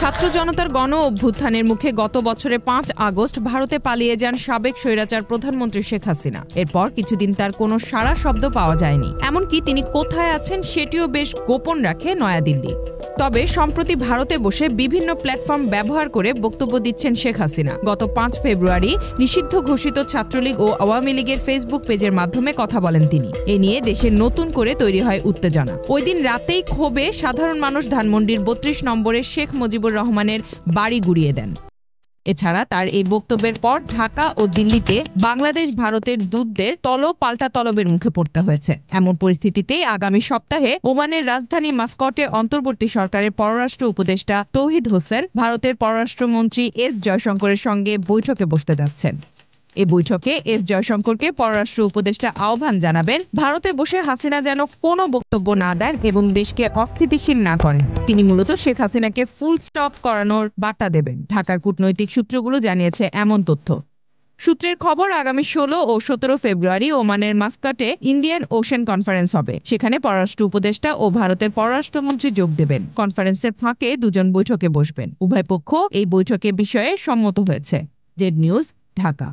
ছাত্র জনতার গণ অভ্যুত্থানের মুখে গত বছরের 5 আগস্ট ভারতে পালিয়ে যান সাবেক স্বৈরাচার প্রধানমন্ত্রী শেখ হাসিনা। এরপর কিছুদিন তার কোনো সাড়া শব্দ পাওয়া যায়নি। এমনকি তিনি কোথায় আছেন সেটিও বেশ গোপন রাখে নয়াদিল্লি। তবে সম্প্রতি ভারতে বসে বিভিন্ন প্ল্যাটফর্ম ব্যবহার করে বক্তব্য দিচ্ছেন শেখ হাসিনা। গত 5 ফেব্রুয়ারি নিষিদ্ধ ঘোষিত ছাত্রলীগ ও আওয়ামী লীগের ফেসবুক পেজের মাধ্যমে কথা বলেন তিনি। এ নিয়ে দেশে নতুন করে তৈরি হয় উত্তেজনা। ওই দিন রাতেই ক্ষোভে সাধারণ মানুষ ধানমন্ডির 32 নম্বরে শেখ মুজিবুর রহমানের বাড়ি গুড়িয়ে দেন। এছাড়া তার এই বক্তব্যের পর ঢাকা ও দিল্লিতে বাংলাদেশ ভারতের দূতদের পাল্টা তলবের মুখে পড়তে হয়েছে। এমন পরিস্থিতিতে আগামী সপ্তাহে ওমানের রাজধানী মাস্কটে অন্তর্বর্তী সরকারের পররাষ্ট্র উপদেষ্টা তৌহিদ হোসেন ভারতের পররাষ্ট্রমন্ত্রী এস জয়শঙ্করের সঙ্গে বৈঠকে বসতে যাচ্ছেন। এই বৈঠকে এস জয়শঙ্করকে পররাষ্ট্র উপদেষ্টা আহ্বান জানাবেন ভারতে বসে হাসিনা যেন কোনো বক্তব্য না দেন এবং দেশকে অস্থিতিশীল না করেন। তিনি মূলত শেখ হাসিনাকে ফুল স্টপ করানোর বার্তা দেবেন। ঢাকার কূটনৈতিক সূত্রগুলো জানিয়েছে এমন তথ্য। সূত্রের খবর, আগামী 16 ও 17 ফেব্রুয়ারি ওমানের মাস্কাটে ইন্ডিয়ান ওশেন কনফারেন্স হবে। সেখানে পররাষ্ট্র উপদেষ্টা ও ভারতের পররাষ্ট্রমন্ত্রী যোগ দেবেন। কনফারেন্সের ফাঁকে দুজন বৈঠকে বসবেন। উভয় পক্ষ এই বৈঠকের বিষয়ে সম্মত হয়েছে। Z news, Dhaka.